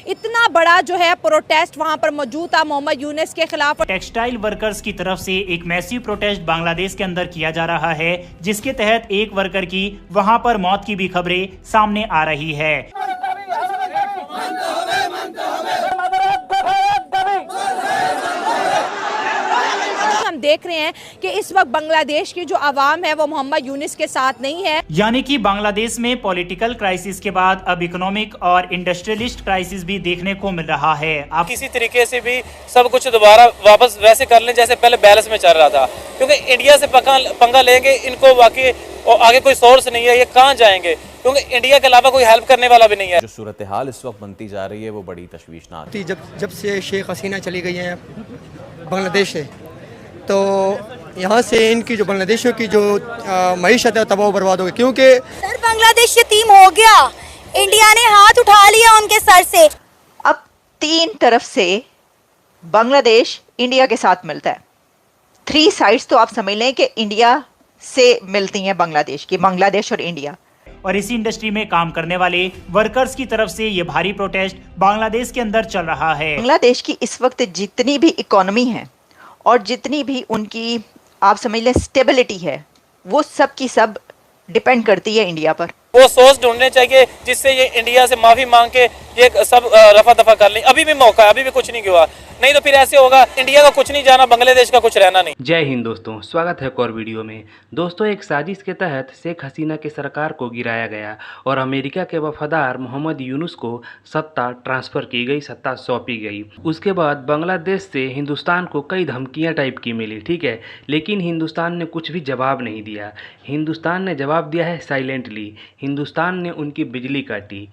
इतना बड़ा जो है प्रोटेस्ट वहां पर मौजूद था मोहम्मद यूनुस के खिलाफ। टेक्सटाइल वर्कर्स की तरफ से एक मैसिव प्रोटेस्ट बांग्लादेश के अंदर किया जा रहा है, जिसके तहत एक वर्कर की वहां पर मौत की भी खबरें सामने आ रही है। हम देख रहे हैं कि इस वक्त बांग्लादेश की जो आवाम है वो मोहम्मद यूनुस के साथ नहीं है। यानी कि बांग्लादेश में पॉलिटिकल क्राइसिस के बाद अब इकोनॉमिक और इंडस्ट्रियलिस्ट क्राइसिस भी देखने को मिल रहा है। आप किसी तरीके से भी सब कुछ दोबारा वापस वैसे कर लें जैसे पहले बैलेंस में चल रहा था, क्योंकि इंडिया से पंगा लेंगे इनको वाकई आगे कोई सोर्स नहीं है, ये कहाँ जाएंगे, क्योंकि इंडिया के अलावा कोई हेल्प करने वाला भी नहीं है। जो सूरत हाल इस वक्त बनती जा रही है वो बड़ी तशवीशनाक है। जब से शेख हसीना चली गई हैं बांग्लादेश से, तो यहाँ से इनकी जो बांग्लादेशियों की जो मईशत है तबाह बर्बाद हो गई, क्योंकि सर बांग्लादेश यतीम हो गया, इंडिया ने हाथ उठा लिया उनके सर से। अब तीन तरफ से बांग्लादेश इंडिया के साथ मिलता है, 3 साइड्स तो आप समझ लें कि इंडिया से मिलती हैं बांग्लादेश की, बांग्लादेश और इंडिया। और इसी इंडस्ट्री में काम करने वाले वर्कर्स की तरफ से ये भारी प्रोटेस्ट बांग्लादेश के अंदर चल रहा है। बांग्लादेश की इस वक्त जितनी भी इकोनॉमी है और जितनी भी उनकी आप समझ लें स्टेबिलिटी है, वो सब की सब डिपेंड करती है इंडिया पर। वो सोर्स ढूंढने चाहिए जिससे ये इंडिया से माफी मांग के ये सब रफा दफा कर लें। अभी भी मौका है, अभी भी कुछ नहीं हुआ, नहीं तो फिर ऐसे होगा इंडिया का कुछ नहीं जाना, बांग्लादेश का कुछ रहना नहीं। जय हिंद दोस्तों, स्वागत है एक और वीडियो में। दोस्तों, एक साजिश के तहत शेख हसीना की सरकार को गिराया गया और अमेरिका के वफादार मोहम्मद यूनुस को सत्ता ट्रांसफ़र की गई, सत्ता सौंपी गई। उसके बाद बांग्लादेश से हिंदुस्तान को कई धमकियाँ टाइप की मिली, ठीक है, लेकिन हिंदुस्तान ने कुछ भी जवाब नहीं दिया। हिंदुस्तान ने जवाब दिया है साइलेंटली। हिंदुस्तान ने उनकी बिजली काटी।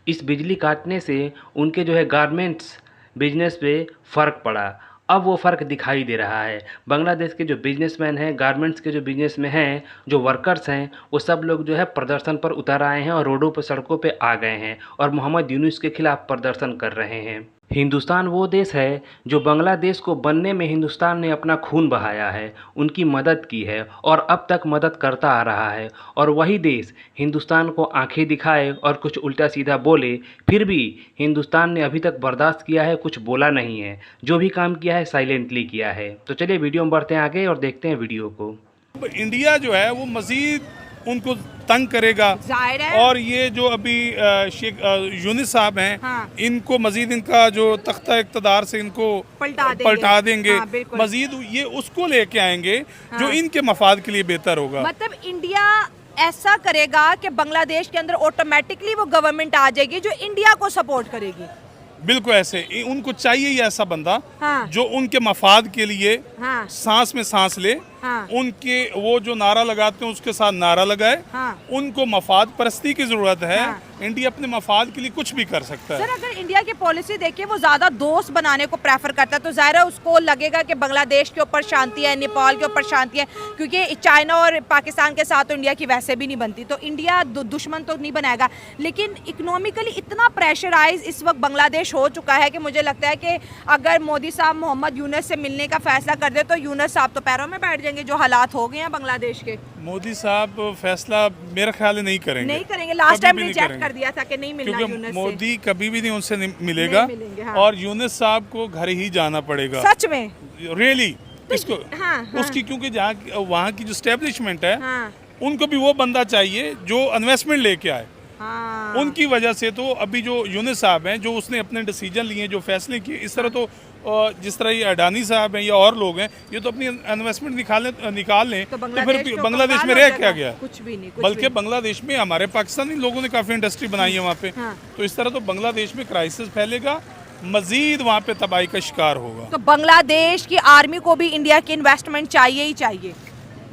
इस बिजली काटने से उनके जो है गारमेंट्स बिजनेस पे फ़र्क पड़ा। अब वो फ़र्क दिखाई दे रहा है। बांग्लादेश के जो बिजनेसमैन हैं, गारमेंट्स के जो बिजनेस में हैं, जो वर्कर्स हैं, वो सब लोग जो है प्रदर्शन पर उतर आए हैं और रोडों पर, सड़कों पे आ गए हैं और मोहम्मद यूनुस के खिलाफ प्रदर्शन कर रहे हैं। हिंदुस्तान वो देश है जो बांग्लादेश को बनने में हिंदुस्तान ने अपना खून बहाया है, उनकी मदद की है और अब तक मदद करता आ रहा है। और वही देश हिंदुस्तान को आंखें दिखाए और कुछ उल्टा सीधा बोले, फिर भी हिंदुस्तान ने अभी तक बर्दाश्त किया है, कुछ बोला नहीं है। जो भी काम किया है साइलेंटली किया है। तो चलिए वीडियो में बढ़ते हैं आगे और देखते हैं वीडियो को। इंडिया जो है वो मजीद उनको तंग करेगा और ये जो अभी शेख यूनुस साहब हैं, हाँ। इनको मजीद इनका जो तख्ता इक़्तिदार से इनको पलटा देंगे, हाँ, मजीद ये उसको लेके आएंगे, हाँ। जो इनके मफाद के लिए बेहतर होगा। मतलब इंडिया ऐसा करेगा कि बांग्लादेश के अंदर ऑटोमेटिकली वो गवर्नमेंट आ जाएगी जो इंडिया को सपोर्ट करेगी। बिल्कुल ऐसे उनको चाहिए ही ऐसा बंदा, हाँ। जो उनके मफाद के लिए, हाँ। सांस में सांस ले, हाँ। उनके वो जो नारा लगाते हैं उसके साथ नारा लगाए, हाँ। उनको मफाद परस्ती की जरूरत है, हाँ। इंडिया अपने मफाद के लिए कुछ भी कर सकता है। सर, अगर इंडिया की पॉलिसी देखिए वो ज्यादा दोस्त बनाने को प्रेफर करता है, तो जाहिर है उसको लगेगा कि बांग्लादेश के ऊपर शांति है, नेपाल के ऊपर शांति है, क्योंकि चाइना और पाकिस्तान के साथ तो इंडिया की वैसे भी नहीं बनती, तो इंडिया दुश्मन तो नहीं बनाएगा। लेकिन इकोनॉमिकली इतना प्रेशराइज इस वक्त बांग्लादेश हो चुका है कि मुझे लगता है कि अगर मोदी साहब मोहम्मद यूनुस से मिलने का फैसला कर दे तो यूनुस साहब तो पैरों में बैठ जाएंगे, जो हालात हो गए हैं बांग्लादेश के। मोदी साहब फैसला मेरा ख्याल नहीं करेंगे, लास्ट टाइम रिजेक्ट कर दिया था कि नहीं मिलना यूनुस से। मोदी कभी भी नहीं उनसे मिलेगा, हाँ। और यूनुस साहब को घर ही जाना पड़ेगा, सच में रियली इसको, हाँ, हाँ। उसकी क्योंकि जहाँ वहाँ की जो स्टैब्लिशमेंट है, हाँ। उनको भी वो बंदा चाहिए जो इन्वेस्टमेंट लेके आए, हाँ। उनकी वजह से तो अभी जो यूनुस साहब हैं, जो उसने अपने डिसीजन लिए, जो फैसले किए, इस तरह तो जिस तरह ये अडानी साहब हैं या और लोग हैं, ये तो अपनी इन्वेस्टमेंट निकाल लें, तो फिर बांग्लादेश में रह क्या गया, कुछ भी नहीं। बल्कि बांग्लादेश में हमारे पाकिस्तानी लोगों ने काफ़ी इंडस्ट्री बनाई है वहाँ पे, हाँ। तो इस तरह तो बांग्लादेश में क्राइसिस फैलेगा, मजीद वहाँ पे तबाही का शिकार होगा। तो बांग्लादेश की आर्मी को भी इंडिया की इन्वेस्टमेंट चाहिए ही चाहिए।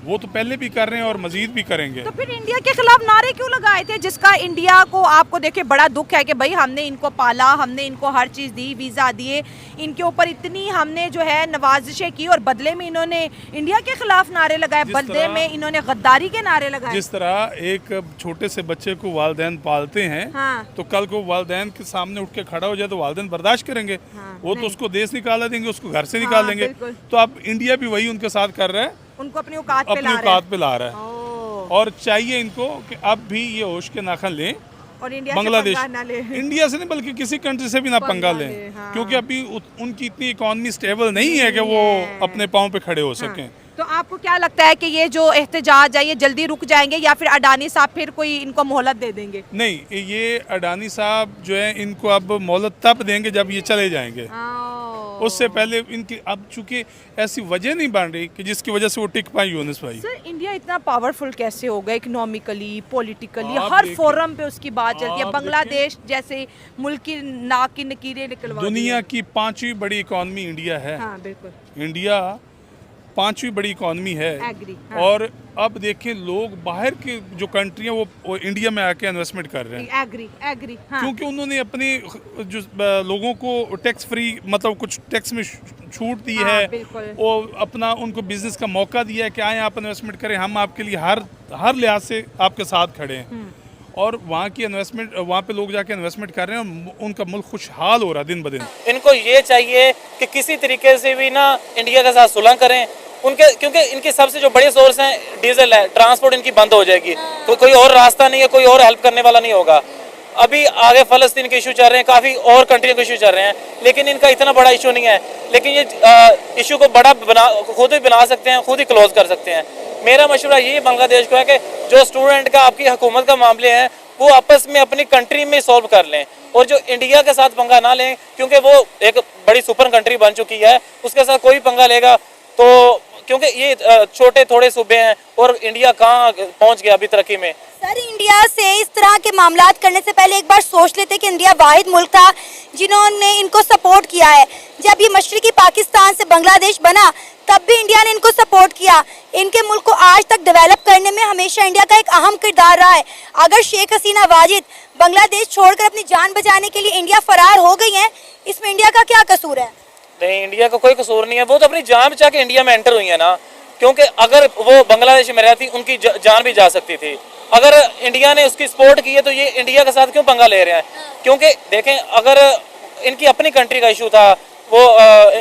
वो तो पहले भी कर रहे हैं और मजीद भी करेंगे। तो फिर इंडिया के खिलाफ नारे क्यों लगाए थे, जिसका इंडिया को आपको देखिए बड़ा दुख है कि भाई हमने इनको पाला, हमने इनको हर चीज़ दी, वीज़ा दिए, इनके ऊपर इतनी हमने जो है नवाजिशें की और बदले में इन्होंने इंडिया के खिलाफ नारे लगाए, बदले में इन्होंने गद्दारी के नारे लगाए। जिस तरह एक छोटे से बच्चे को वालिदैन पालते हैं, हाँ। तो कल को वालिदैन के सामने उठ के खड़ा हो जाए तो वालिदैन बर्दाश्त करेंगे, हाँ। वो तो उसको देश निकाला देंगे, उसको घर से निकाल देंगे। तो अब इंडिया भी वही उनके साथ कर रहा है, उनको अपनी औकात पे ला रहा है। और चाहिए इनको कि अब भी ये होश के नाखन लें और इंडिया से बांग्लादेश पंगा ना ले। इंडिया से नहीं बल्कि किसी कंट्री से भी ना पंगा लें, हाँ। क्योंकि अभी उनकी इतनी इकोनॉमी स्टेबल नहीं है कि वो अपने पाँव पे खड़े हो सकें। तो आपको क्या लगता है कि ये जो एहतजाज है ये जल्दी रुक जाएंगे या फिर अडानी साहब फिर कोई इनको मोहलत दे देंगे? नहीं, ये अडानी साहब जो है इनको अब मोहलत तब देंगे जब ये चले जाएंगे। उससे पहले इनकी अब चूंकि ऐसी वजह नहीं बन रही कि जिसकी वजह से वो टिक पाए यूनुस भाई। सर इंडिया इतना पावरफुल कैसे हो गया इकोनॉमिकली, पॉलिटिकली, आप हर देखिए- फोरम पे उसकी बात चलती है। आप बांग्लादेश जैसे मुल्क की नाक की नकीरें निकलवा दी दुनिया है। की 5वीं बड़ी इकोनॉमी इंडिया है। हाँ बिल्कुल इंडिया 5वीं बड़ी इकोनॉमी है। एग्री, हाँ। और अब देखें लोग बाहर के जो कंट्री हैं वो इंडिया में आके इन्वेस्टमेंट कर रहे हैं, एग्री हाँ। क्योंकि उन्होंने अपने जो लोगों को टैक्स फ्री मतलब कुछ टैक्स में छूट दी हाँ, है बिल्कुल। और अपना उनको बिजनेस का मौका दिया है कि आए आप इन्वेस्टमेंट करें, हम आपके लिए हर लिहाज से आपके साथ खड़े हैं। और वहाँ की इन्वेस्टमेंट, वहाँ पे लोग जाके इन्वेस्टमेंट कर रहे हैं और उनका मुल्क खुशहाल हो रहा है दिन ब दिन। इनको ये चाहिए कि किसी तरीके से भी ना इंडिया के साथ सुलह करें उनके, क्योंकि इनके सबसे जो बड़े सोर्स हैं डीजल है, ट्रांसपोर्ट इनकी बंद हो जाएगी, कोई और रास्ता नहीं है, कोई और हेल्प करने वाला नहीं होगा। अभी आगे फ़लस्तीन के इशू चल रहे हैं, काफ़ी और कंट्रियों के इशू चल रहे हैं, लेकिन इनका इतना बड़ा इशू नहीं है। लेकिन ये इशू को बड़ा खुद ही बना सकते हैं, खुद ही क्लोज कर सकते हैं। मेरा मशवरा ये बांग्लादेश को है कि जो स्टूडेंट का आपकी हुकूमत का मामले हैं वो आपस में अपनी कंट्री में सॉल्व कर लें और जो इंडिया के साथ पंगा ना लें, क्योंकि वो एक बड़ी सुपर कंट्री बन चुकी है, उसके साथ कोई पंगा लेगा तो, क्योंकि ये छोटे थोड़े सूबे हैं और इंडिया कहाँ पहुँच गया अभी तरक्की में। सर इंडिया से इस तरह के मामलात करने से पहले एक बार सोच लेते कि इंडिया वाहिद मुल्क था जिन्होंने इनको सपोर्ट किया है। जब ये मशरकी पाकिस्तान से बांग्लादेश बना तब भी इंडिया ने इनको सपोर्ट किया। इनके मुल्क को आज तक डेवलप करने में हमेशा इंडिया का एक अहम किरदार रहा है। अगर शेख हसीना वाजिद बांग्लादेश छोड़कर अपनी जान बचाने के लिए इंडिया फरार हो गई हैं, इसमें इंडिया का क्या कसूर है? नहीं, इंडिया का कोई कसूर नहीं है, वो तो अपनी जान बचा के इंडिया में एंटर हुई है ना, क्योंकि अगर वो बांग्लादेश में रहती उनकी जान भी जा सकती थी। अगर इंडिया ने उसकी सपोर्ट की है तो ये इंडिया के साथ क्यों पंगा ले रहे हैं? क्योंकि देखें अगर इनकी अपनी कंट्री का इशू था, वो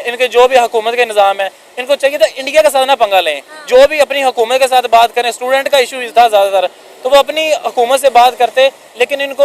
इनके जो भी हुकूमत के निज़ाम है, इनको चाहिए था इंडिया के साथ ना पंगा लें, जो भी अपनी हुकूमत के साथ बात करें। स्टूडेंट का इशू था ज़्यादातर, तो वो अपनी हुकूमत से बात करते, लेकिन इनको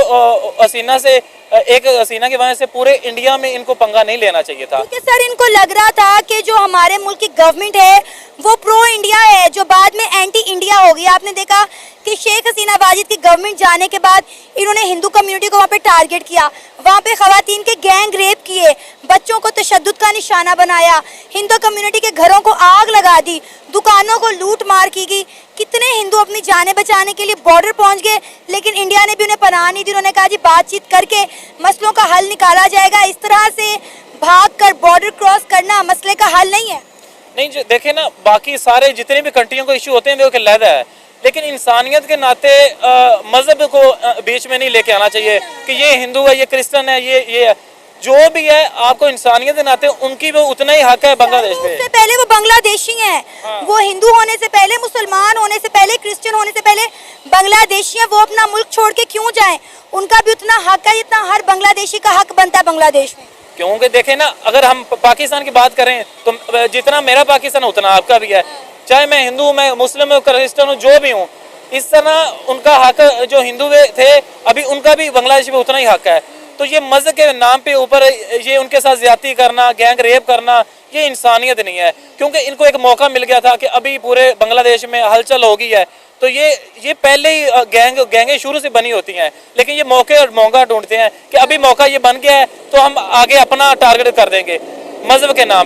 हसीना से, एक हसीना की वजह से पूरे इंडिया में इनको पंगा नहीं लेना चाहिए था। क्योंकि सर इनको लग रहा था कि जो हमारे मुल्क की गवर्नमेंट है वो प्रो इंडिया है, जो बाद में एंटी इंडिया हो गई। आपने देखा कि शेख हसीना वाजिद की गवर्नमेंट जाने के बाद इन्होंने हिंदू कम्युनिटी को वहाँ पे टारगेट किया, वहाँ पे खवातीन के गैंग रेप किए, बच्चों को तशद्दुद का निशाना बनाया, हिंदू कम्युनिटी के घरों को आग लगा दी, दुकानों को लूट मार की गई। कितने हिंदू अपनी जानें बचाने के लिए बॉर्डर पहुंच गए, लेकिन इंडिया ने भी उन्हें पनाह नहीं दी। उन्होंने कहा जी बातचीत करके मसलों का हल निकाला जाएगा। इस तरह से भागकर बॉर्डर क्रॉस करना मसले का हल नहीं है। नहीं, जो देखे ना, बाकी सारे जितने भी कंट्रियों को इशू होते हैं वो अलग है, लेकिन इंसानियत के नाते मजहब को बीच में नहीं लेके आना चाहिए कि ये हिंदू है, ये क्रिश्चियन है, ये है। जो भी है आपको इंसानियत के नाते उनकी वो उतना ही हक है बांग्लादेश पे। उससे पहले वो बांग्लादेशी हैं, वो हिंदू होने से पहले, मुसलमान होने से पहले, क्रिश्चियन होने से पहले बांग्लादेशी हैं। वो अपना मुल्क छोड़ के क्यों जाएं? उनका भी उतना हक है जितना हर बांग्लादेशी का हक बनता है बांग्लादेश में। क्योंकि देखें ना, अगर हम पाकिस्तान की बात करें तो जितना मेरा पाकिस्तान उतना आपका भी है, चाहे मैं हिंदू हूँ, मैं मुस्लिम हूँ, क्रिश्चियन हूँ, जो भी हूँ। इस तरह उनका हक जो हिंदू थे अभी उनका भी बांग्लादेश में उतना ही हक है। तो ये मज़हब के नाम पे ऊपर ये उनके साथ ज्यादती करना, गैंग रेप करना, ये इंसानियत नहीं है। क्योंकि इनको एक मौका मिल गया था कि अभी पूरे बांग्लादेश में हलचल हो गई है, तो ये पहले ही गैंगें शुरू से बनी होती हैं, लेकिन ये मौके और मौका ढूंढते हैं कि अभी मौका ये बन गया है तो हम आगे अपना टारगेट कर देंगे मज़हब के नाम